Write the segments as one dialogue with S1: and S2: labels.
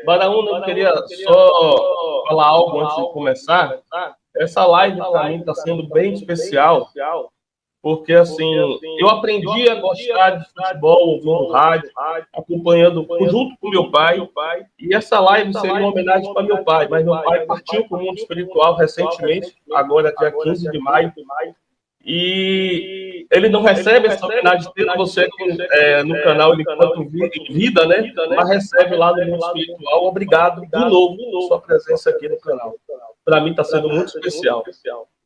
S1: Baraúna, eu queria só falar algo antes de começar. Essa live para mim está sendo bem especial, porque assim, eu aprendi a gostar de futebol ouvindo rádio, acompanhando junto com meu pai, e essa live seria uma homenagem para meu pai, mas meu pai partiu para o mundo espiritual recentemente, agora dia 15 de maio, e ele não recebe essa homenagem tendo você aqui, no canal enquanto vida, né? Mas recebe lá no mundo espiritual. Obrigado de novo por sua presença aqui no canal. Para mim está sendo muito especial.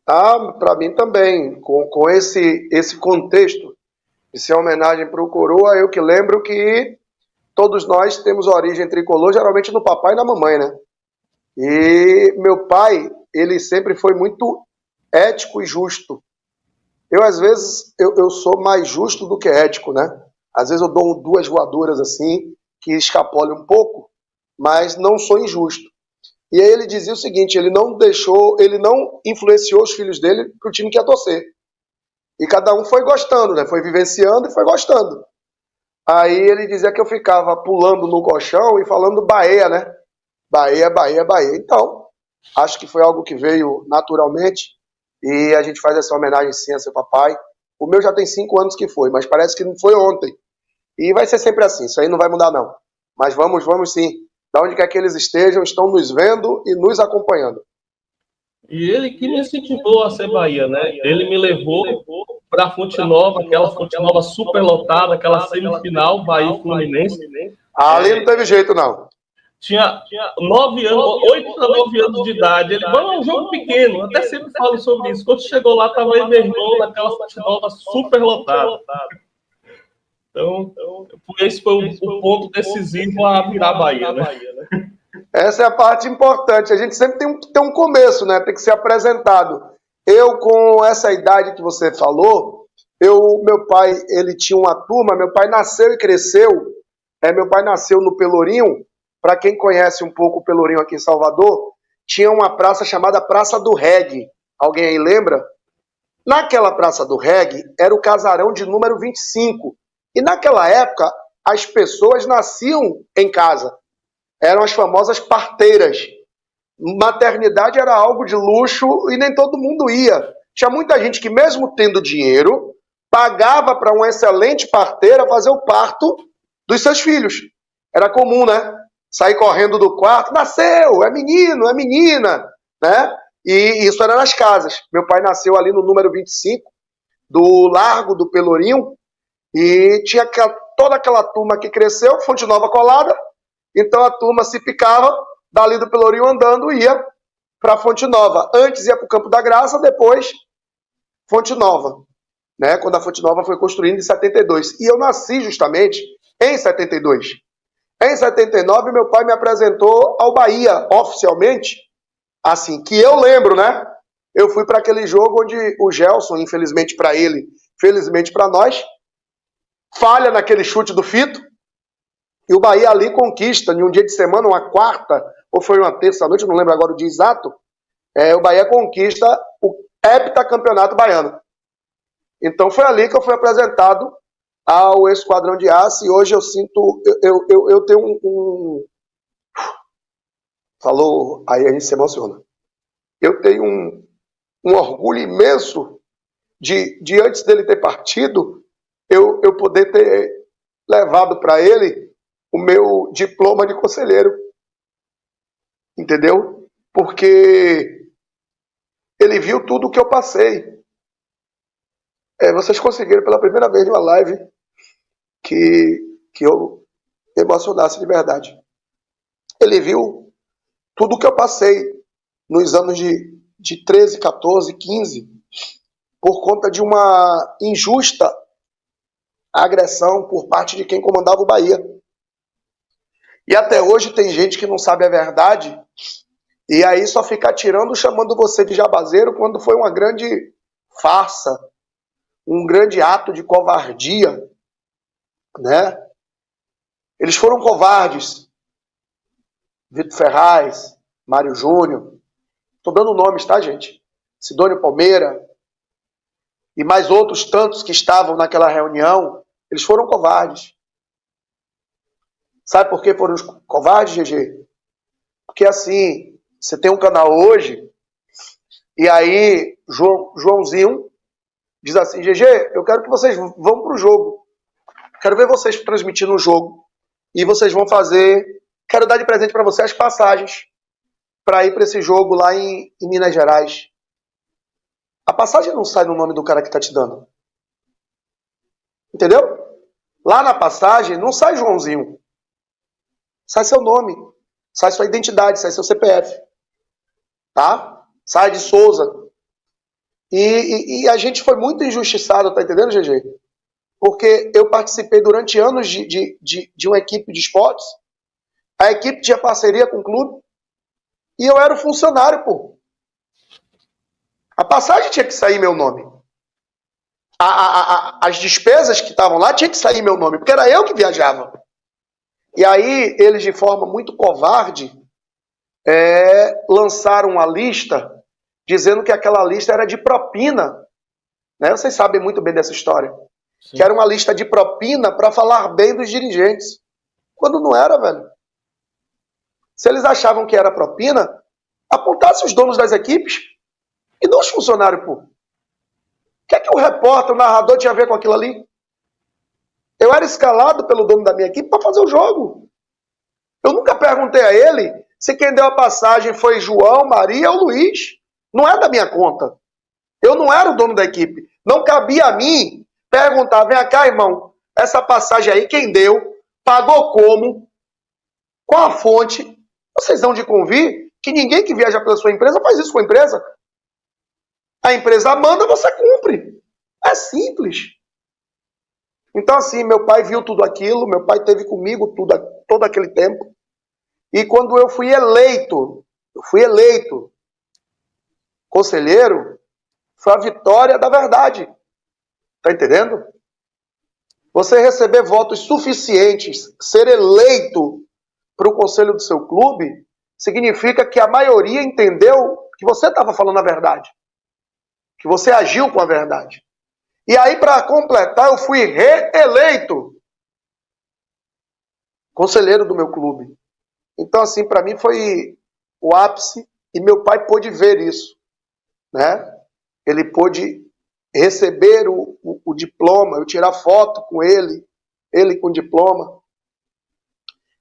S2: Ah, para mim também, com esse contexto de ser homenagem para o Coroa, eu que lembro que todos nós temos origem tricolor, geralmente no papai e na mamãe, né? E meu pai, ele sempre foi muito ético e justo. Eu, às vezes, eu sou mais justo do que ético, né? Às vezes eu dou duas voadoras assim, que escapole um pouco, mas não sou injusto. E aí ele dizia o seguinte, ele não influenciou os filhos dele pro time que ia torcer. E cada um foi gostando, né? Foi vivenciando e foi gostando. Aí ele dizia que eu ficava pulando no colchão e falando Bahia, né? Bahia, Bahia, Bahia. Então, acho que foi algo que veio naturalmente e a gente faz essa homenagem sim a seu papai. O meu já tem 5 anos que foi, mas parece que não foi ontem. E vai ser sempre assim, isso aí não vai mudar não. Mas vamos sim. Da onde quer que eles estejam, estão nos vendo e nos acompanhando.
S1: E ele que me incentivou a ser Bahia, né? Ele me levou para a Fonte Nova, aquela Fonte Nova super lotada, aquela semifinal, Bahia e Fluminense.
S2: Ali não teve jeito não.
S1: Tinha 9 anos, 8 para 9 anos de idade. Ele, vamos, é um jogo pequeno, até sempre falo sobre isso. Quando chegou lá, estava aí meu irmão naquela Fonte Nova super lotada. Então, esse foi o ponto decisivo a virar Bahia, né?
S2: Essa é a parte importante. A gente sempre tem que ter um começo, né? Tem que ser apresentado. Eu, com essa idade que você falou, meu pai, ele tinha uma turma, meu pai nasceu e cresceu. Meu pai nasceu no Pelourinho. Para quem conhece um pouco o Pelourinho aqui em Salvador, tinha uma praça chamada Praça do Reggae. Alguém aí lembra? Naquela Praça do Reggae era o casarão de número 25. E naquela época, as pessoas nasciam em casa. Eram as famosas parteiras. Maternidade era algo de luxo e nem todo mundo ia. Tinha muita gente que, mesmo tendo dinheiro, pagava para uma excelente parteira fazer o parto dos seus filhos. Era comum, né? Sair correndo do quarto, nasceu, é menino, é menina, né? E isso era nas casas. Meu pai nasceu ali no número 25, do Largo do Pelourinho, e tinha toda aquela turma que cresceu, Fonte Nova colada, então a turma se picava, dali do Pelourinho andando, ia para Fonte Nova. Antes ia para o Campo da Graça, depois Fonte Nova, né? Quando a Fonte Nova foi construída em 72. E eu nasci justamente em 72. Em 79, meu pai me apresentou ao Bahia, oficialmente, assim, que eu lembro, né? Eu fui para aquele jogo onde o Gelson, infelizmente para ele, felizmente para nós, falha naquele chute do Fito, e o Bahia ali conquista, em um dia de semana, uma quarta, ou foi uma terça-noite, não lembro agora o dia exato, o Bahia conquista o heptacampeonato baiano. Então foi ali que eu fui apresentado ao Esquadrão de Aço, e hoje eu sinto, eu tenho falou, aí a gente se emociona. Eu tenho um orgulho imenso de antes dele ter partido, eu poder ter levado para ele o meu diploma de conselheiro. Entendeu? Porque ele viu tudo o que eu passei. Vocês conseguiram pela primeira vez em uma live que eu emocionasse de verdade. Ele viu tudo o que eu passei nos anos de 13, 14, 15, por conta de uma injusta agressão por parte de quem comandava o Bahia. E até hoje tem gente que não sabe a verdade, e aí só fica tirando, chamando você de jabazeiro, quando foi uma grande farsa, um grande ato de covardia, né? Eles foram covardes. Vitor Ferraz, Mário Júnior, estou dando nomes, tá, gente? Sidônio Palmeira e mais outros tantos que estavam naquela reunião, eles foram covardes. Sabe por que foram os covardes, GG? Porque assim, você tem um canal hoje, e aí Joãozinho diz assim, GG, eu quero que vocês vão pro jogo. Quero ver vocês transmitindo o jogo. E vocês vão fazer... Quero dar de presente para vocês as passagens para ir para esse jogo lá em Minas Gerais. A passagem não sai no nome do cara que tá te dando. Entendeu? Lá na passagem não sai Joãozinho. Sai seu nome. Sai sua identidade, sai seu CPF. Tá? Sai de Souza. E a gente foi muito injustiçado, tá entendendo, GG? Porque eu participei durante anos de uma equipe de esportes. A equipe tinha parceria com o clube. E eu era o funcionário, pô. A passagem tinha que sair meu nome. As despesas que estavam lá tinha que sair meu nome, porque era eu que viajava. E aí, eles, de forma muito covarde, lançaram uma lista dizendo que aquela lista era de propina. Né? Vocês sabem muito bem dessa história. Sim. Que era uma lista de propina para falar bem dos dirigentes. Quando não era, velho. Se eles achavam que era propina, apontasse os donos das equipes e não os funcionários, pô. O que é que o repórter, o narrador tinha a ver com aquilo ali? Eu era escalado pelo dono da minha equipe para fazer o jogo. Eu nunca perguntei a ele se quem deu a passagem foi João, Maria ou Luiz. Não é da minha conta. Eu não era o dono da equipe. Não cabia a mim perguntar, vem cá, irmão, essa passagem aí, quem deu? Pagou como? Qual a fonte? Vocês dão de convir que ninguém que viaja pela sua empresa faz isso com a empresa. A empresa manda, você cumpre. É simples. Então, assim, meu pai viu tudo aquilo, meu pai teve comigo todo aquele tempo. E quando eu fui eleito conselheiro, foi a vitória da verdade. Tá entendendo? Você receber votos suficientes, ser eleito para o conselho do seu clube, significa que a maioria entendeu que você estava falando a verdade. Que você agiu com a verdade. E aí, para completar, eu fui reeleito conselheiro do meu clube. Então, assim, para mim foi o ápice e meu pai pôde ver isso. Né? Ele pôde receber o diploma, eu tirar foto com ele com diploma.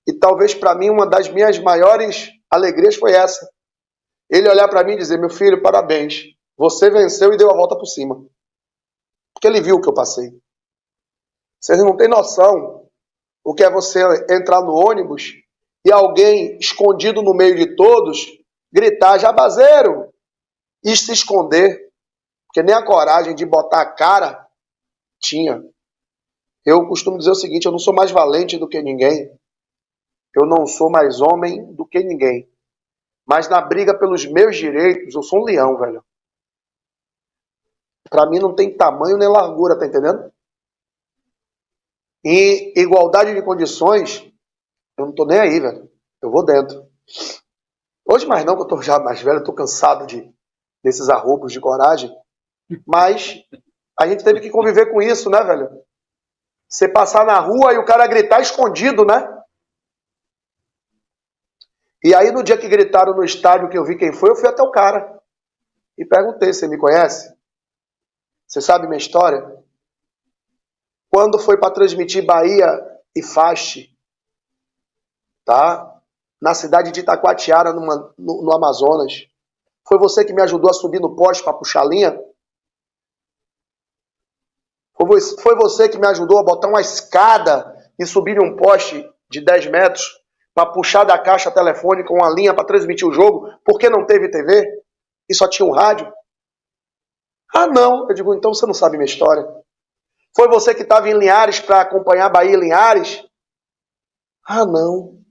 S2: E talvez para mim uma das minhas maiores alegrias foi essa. Ele olhar para mim e dizer, meu filho, parabéns, você venceu e deu a volta por cima. Porque ele viu o que eu passei. Vocês não têm noção o que é você entrar no ônibus e alguém escondido no meio de todos gritar, jabazeiro, e se esconder. Porque nem a coragem de botar a cara tinha. Eu costumo dizer o seguinte, eu não sou mais valente do que ninguém. Eu não sou mais homem do que ninguém. Mas na briga pelos meus direitos, eu sou um leão, velho. Pra mim não tem tamanho nem largura, tá entendendo? E igualdade de condições, eu não tô nem aí, velho. Eu vou dentro. Hoje mais não, que eu tô já mais velho, eu tô cansado desses arroubos de coragem. Mas a gente teve que conviver com isso, né, velho? Você passar na rua e o cara gritar escondido, né? E aí no dia que gritaram no estádio que eu vi quem foi, eu fui até o cara. E perguntei, você me conhece? Você sabe minha história? Quando foi para transmitir Bahia e Fast, tá? Na cidade de Itacoatiara, no Amazonas, foi você que me ajudou a subir no poste para puxar a linha? Foi você que me ajudou a botar uma escada e subir em um poste de 10 metros para puxar da caixa telefônica uma linha para transmitir o jogo, porque não teve TV e só tinha um rádio? Ah, não. Eu digo, então você não sabe minha história. Foi você que estava em Linhares para acompanhar Bahia e Linhares? Ah, não.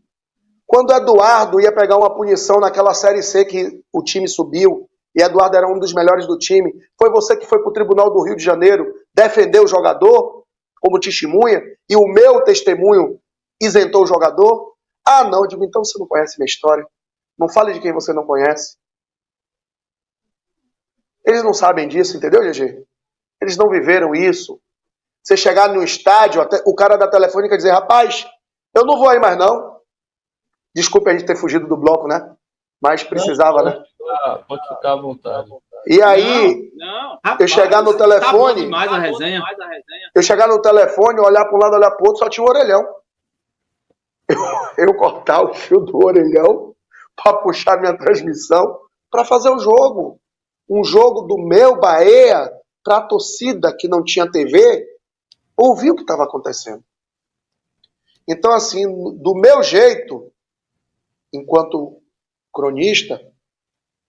S2: Quando Eduardo ia pegar uma punição naquela Série C que o time subiu, e Eduardo era um dos melhores do time, foi você que foi para o Tribunal do Rio de Janeiro defender o jogador como testemunha, e o meu testemunho isentou o jogador? Ah, não. Eu digo, então você não conhece minha história. Não fale de quem você não conhece. Eles não sabem disso, entendeu, GG? Eles não viveram isso. Você chegar no estádio, até o cara da telefônica dizer, rapaz, Eu não vou aí mais, não. Desculpe a gente ter fugido do bloco, né? Mas precisava, né?
S1: Pode ficar à vontade.
S2: E aí,
S3: Rapaz,
S2: eu chegar no telefone...
S3: Tá bom demais a resenha.
S2: Eu chegar no telefone, olhar para um lado, olhar para o outro, só tinha um orelhão. Eu cortar o fio do orelhão para puxar minha transmissão para fazer o jogo. Um jogo do meu Bahia para a torcida que não tinha TV ouvir o que estava acontecendo. Então, assim, do meu jeito, enquanto cronista,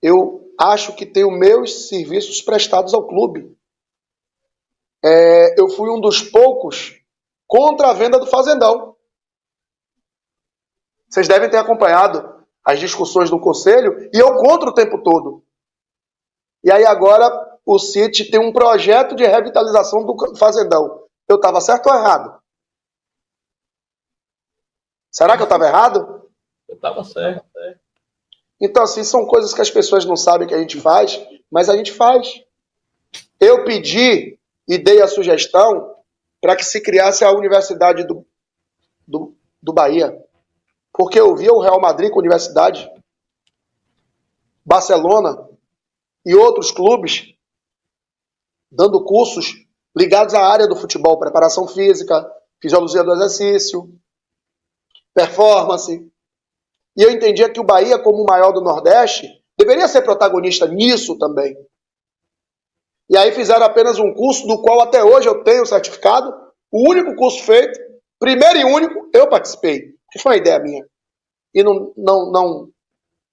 S2: eu acho que tenho meus serviços prestados ao clube. Eu fui um dos poucos contra a venda do Fazendão. Vocês devem ter acompanhado as discussões do Conselho, e eu contra o tempo todo. E aí agora o City tem um projeto de revitalização do Fazendão. Eu estava certo ou errado? Será que eu estava errado?
S1: Eu estava certo.
S2: Então, assim, são coisas que as pessoas não sabem que a gente faz, mas a gente faz. Eu pedi e dei a sugestão para que se criasse a Universidade do Bahia. Porque eu via o Real Madrid com a Universidade, Barcelona e outros clubes dando cursos ligados à área do futebol, preparação física, fisiologia do exercício, performance. E eu entendia que o Bahia, como o maior do Nordeste, deveria ser protagonista nisso também. E aí fizeram apenas um curso do qual até hoje eu tenho certificado, o único curso feito, primeiro e único, eu participei, que foi uma ideia minha. E não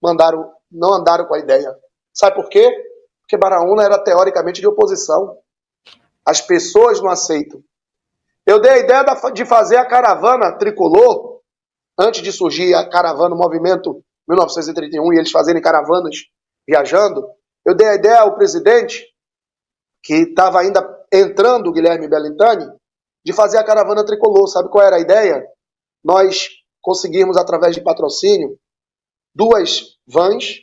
S2: andaram com a ideia. Sabe por quê? Porque Baraúna era teoricamente de oposição. As pessoas não aceitam. Eu dei a ideia de fazer a caravana tricolor, antes de surgir a caravana, o movimento 1931, e eles fazerem caravanas viajando. Eu dei a ideia ao presidente, que estava ainda entrando, o Guilherme Bellintani, de fazer a caravana tricolor. Sabe qual era a ideia? Nós conseguirmos, através de patrocínio, 2 vans,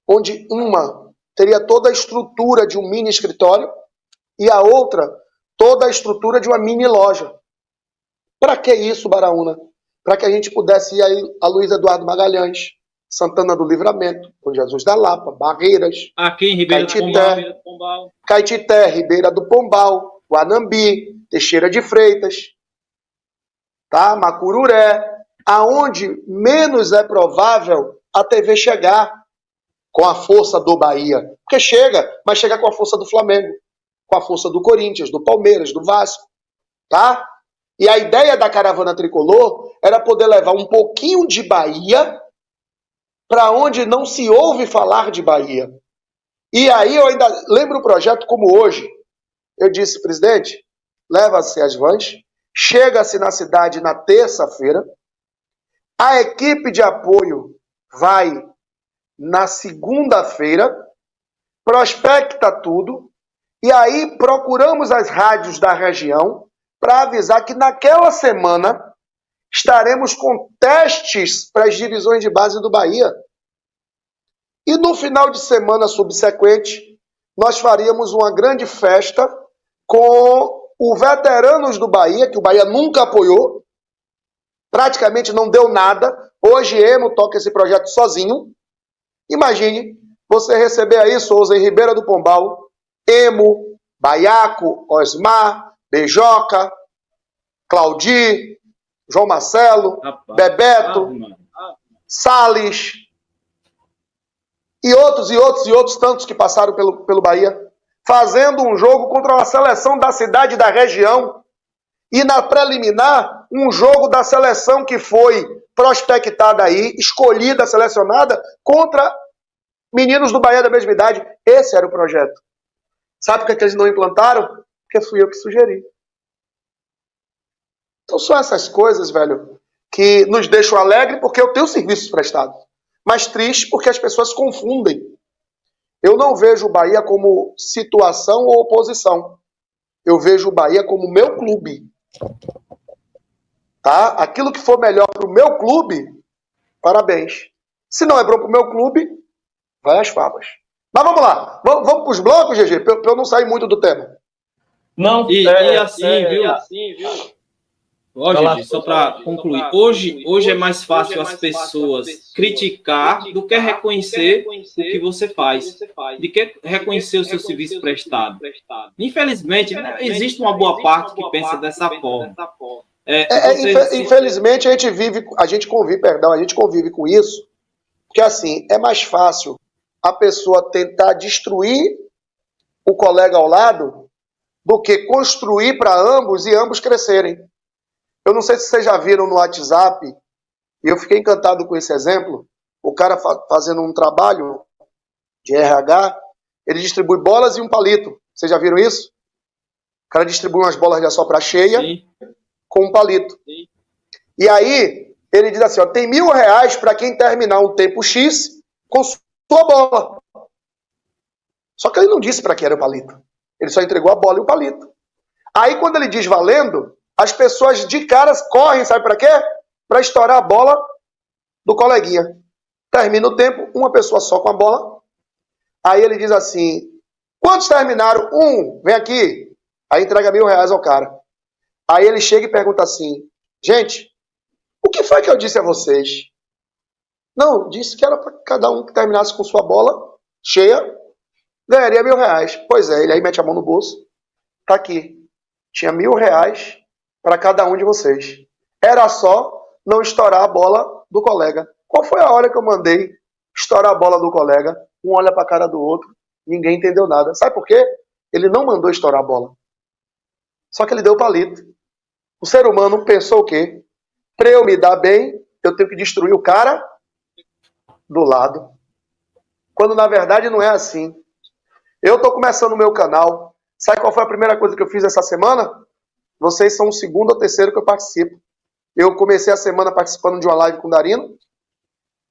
S2: onde uma teria toda a estrutura de um mini escritório e a outra toda a estrutura de uma mini loja. Para que isso, Baraúna? Para que a gente pudesse ir aí a Luiz Eduardo Magalhães, Santana do Livramento, Bom Jesus da Lapa, Barreiras,
S3: aqui em Ribeira do Pombal,
S2: Caetité, Ribeira do Pombal, Guanambi, Teixeira de Freitas, tá? Macururé, aonde menos é provável a TV chegar com a força do Bahia. Porque chega, mas chega com a força do Flamengo, com a força do Corinthians, do Palmeiras, do Vasco, tá? E a ideia da caravana tricolor era poder levar um pouquinho de Bahia para onde não se ouve falar de Bahia. E aí eu ainda lembro o projeto como hoje. Eu disse, presidente, leva-se as vans, chega-se na cidade na terça-feira, a equipe de apoio vai na segunda-feira, prospecta tudo, e aí procuramos as rádios da região para avisar que naquela semana estaremos com testes para as divisões de base do Bahia. E no final de semana subsequente, nós faríamos uma grande festa com o Veteranos do Bahia, que o Bahia nunca apoiou, praticamente não deu nada. Hoje Emo toca esse projeto sozinho. Imagine você receber aí, Souza, em Ribeira do Pombal, Emo, Baiaco, Osmar, Beijoca, Claudi, João Marcelo, Bebeto, Salles, e outros tantos que passaram pelo Bahia, fazendo um jogo contra uma seleção da cidade e da região, e na preliminar, um jogo da seleção que foi prospectada aí, escolhida, selecionada, contra meninos do Bahia da mesma idade. Esse era o projeto. Sabe por que eles não implantaram? Porque fui eu que sugeri. Então são essas coisas, velho, que nos deixam alegre porque eu tenho serviços prestados. Mas triste porque as pessoas confundem. Eu não vejo o Bahia como situação ou oposição. Eu vejo o Bahia como meu clube. Tá? Aquilo que for melhor para o meu clube, parabéns. Se não é bom para o meu clube, vai às favas. Mas vamos lá. Vamos para os blocos, GG, para eu não sair muito do tema.
S1: Não,
S3: e assim, viu? Ó, só para concluir, hoje é mais fácil as pessoas criticar do que reconhecer o que você faz, de que reconhecer o seu serviço prestado. Infelizmente, né, existe uma boa parte que pensa dessa forma.
S2: Infelizmente a gente convive com isso, porque assim, é mais fácil a pessoa tentar destruir o colega ao lado do que construir para ambos e ambos crescerem. Eu não sei se vocês já viram no WhatsApp, e eu fiquei encantado com esse exemplo, o cara fazendo um trabalho de RH, ele distribui bolas e um palito. Vocês já viram isso? O cara distribui umas bolas de assoprar cheia. Sim. Com um palito. Sim. E aí, ele diz assim, ó, tem R$1.000 para quem terminar um tempo X com sua bola. Só que ele não disse para quem era o palito. Ele só entregou a bola e o palito. Aí, quando ele diz valendo, as pessoas de caras correm, sabe para quê? Para estourar a bola do coleguinha. Termina o tempo, uma pessoa só com a bola. Aí ele diz assim, quantos terminaram? Vem aqui. Aí entrega R$1.000 ao cara. Aí ele chega e pergunta assim, gente, o que foi que eu disse a vocês? Não, disse que era para cada um que terminasse com sua bola cheia, ganharia R$1.000. Pois é, ele aí mete a mão no bolso, tá aqui, tinha R$1.000 para cada um de vocês. Era só não estourar a bola do colega. Qual foi a hora que eu mandei estourar a bola do colega? Um olha para a cara do outro, ninguém entendeu nada. Sabe por quê? Ele não mandou estourar a bola. Só que ele deu o palito. O ser humano pensou o quê? Para eu me dar bem, eu tenho que destruir o cara do lado. Quando na verdade não é assim. Eu estou começando o meu canal. Sabe qual foi a primeira coisa que eu fiz essa semana? Vocês são o segundo ou terceiro que eu participo. Eu comecei a semana participando de uma live com o Darino.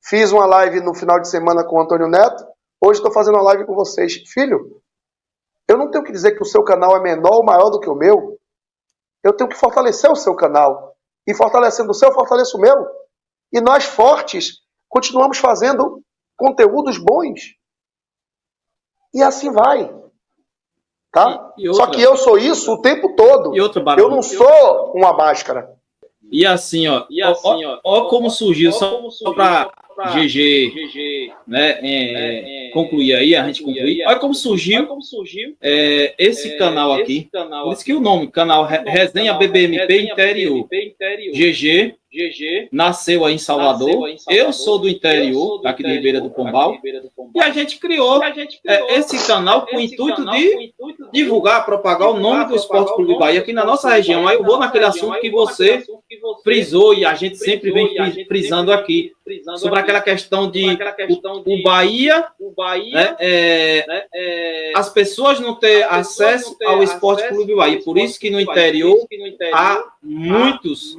S2: Fiz uma live no final de semana com o Antônio Neto. Hoje estou fazendo uma live com vocês. Filho, eu não tenho que dizer que o seu canal é menor ou maior do que o meu. Eu tenho que fortalecer o seu canal. E fortalecendo o seu, eu fortaleço o meu. E nós, fortes, continuamos fazendo conteúdos bons. E assim vai. Tá? Só que eu sou isso o tempo todo. Eu não sou uma máscara.
S3: E assim, ó, como surgiu, só para GG, né, concluir aí, a gente concluir. Olha como surgiu esse canal aqui. Por isso que o nome, canal Resenha BBMP Interior. GG nasceu aí em Salvador. Eu sou do interior, aqui de Ribeira do Pombal. E a gente criou esse canal com o intuito de divulgar, propagar o nome do Esporte Clube Bahia aqui na nossa região. Aí eu vou naquele assunto que você frisou e a gente sempre vem frisando aqui. Sobre aquela questão de o Bahia, as pessoas não ter acesso ao Esporte Clube Bahia. Por isso que no interior há muitos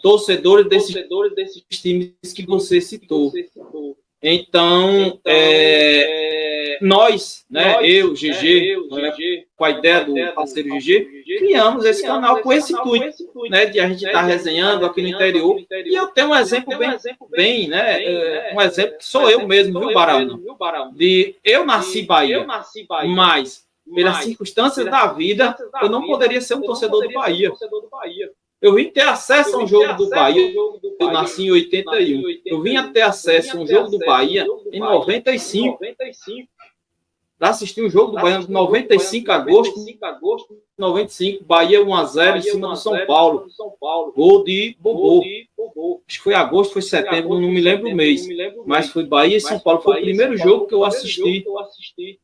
S3: torcedores desses times que você citou. Então, nós, eu, GG, com a ideia do parceiro GG, criamos esse canal com esse intuito, de a gente estar resenhando aqui no interior. E eu tenho um exemplo um exemplo que sou eu mesmo, viu, Barão? Eu nasci Bahia, mas pelas circunstâncias da vida, eu não poderia ser um torcedor do Bahia. Eu vim ter acesso a um jogo do Bahia, eu nasci em 81. Eu vim ter acesso a um jogo do Bahia em 95. Para assistir um jogo do Bahia em 95, agosto, 95, Bahia 1-0 em cima do São Paulo. Gol de Bobô. Acho que foi agosto, foi setembro, não me lembro o mês. Mas foi Bahia e São Paulo. Foi o primeiro jogo que eu assisti.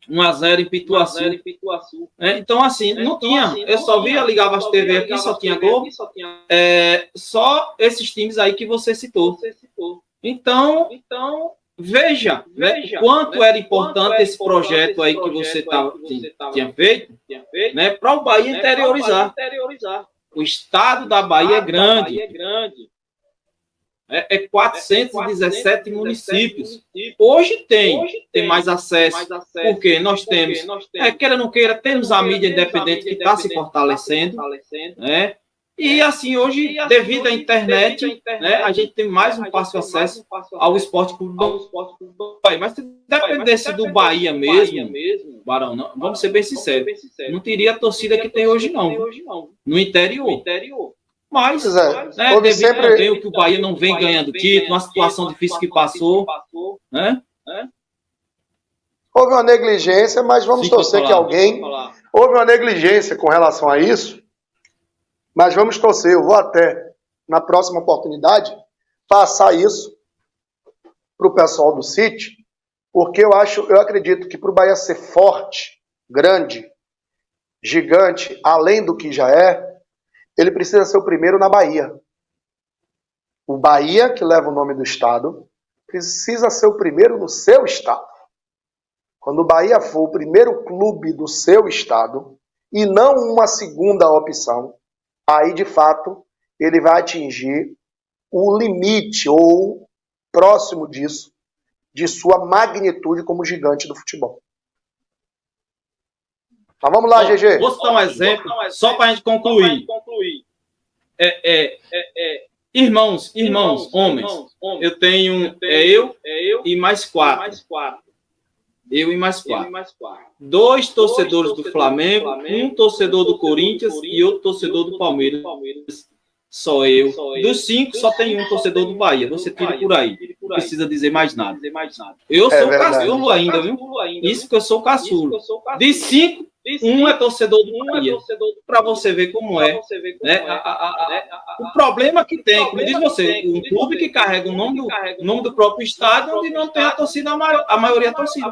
S3: 1-0 em Pituaçu. Então, assim, não tinha. Eu só via, ligava as TV aqui, só tinha Globo. Só esses times aí que você citou. Então, veja quanto era importante esse projeto aí que você tinha feito, para o Bahia interiorizar. O estado da Bahia é grande. 417 municípios. Hoje tem mais acesso, porque nós temos, queira ou não queira, temos a mídia independente que está se fortalecendo, E assim, hoje, devido à internet, a gente tem mais um fácil acesso ao Esporte Clube Bahia. Mas se dependesse do Bahia mesmo, Barão, não, vamos ser bem sinceros, não teria a torcida que tem hoje, não. No interior. Mas,
S2: né, houve sempre
S3: o que o Bahia não vem ganhando título, uma situação difícil que passou, né?
S2: Houve uma negligência, mas vamos torcer que alguém... Houve uma negligência com relação a isso, mas vamos torcer. Eu vou até, na próxima oportunidade, passar isso para o pessoal do City, porque eu acredito que para o Bahia ser forte, grande, gigante, além do que já é, ele precisa ser o primeiro na Bahia. O Bahia, que leva o nome do estado, precisa ser o primeiro no seu estado. Quando o Bahia for o primeiro clube do seu estado, e não uma segunda opção, aí, de fato, ele vai atingir o limite, ou próximo disso, de sua magnitude como gigante do futebol. Mas vamos lá, GG.
S3: Vou citar um exemplo, só para a gente concluir. Irmãos, homens, eu tenho eu e mais 4. Eu e mais 4. 2 torcedores do Flamengo, um torcedor do Corinthians e outro torcedor do Palmeiras. Só eu. Dos 5, só tem um torcedor do Bahia. Você tira por aí. Não precisa dizer mais nada. Eu sou caçulo ainda, viu? Isso que eu sou caçulo. De 5, um é torcedor do Bahia. Para você ver como é. Né? O problema que tem, como diz você, um clube que carrega o nome do próprio estado, onde não tem a torcida, a maioria é torcida.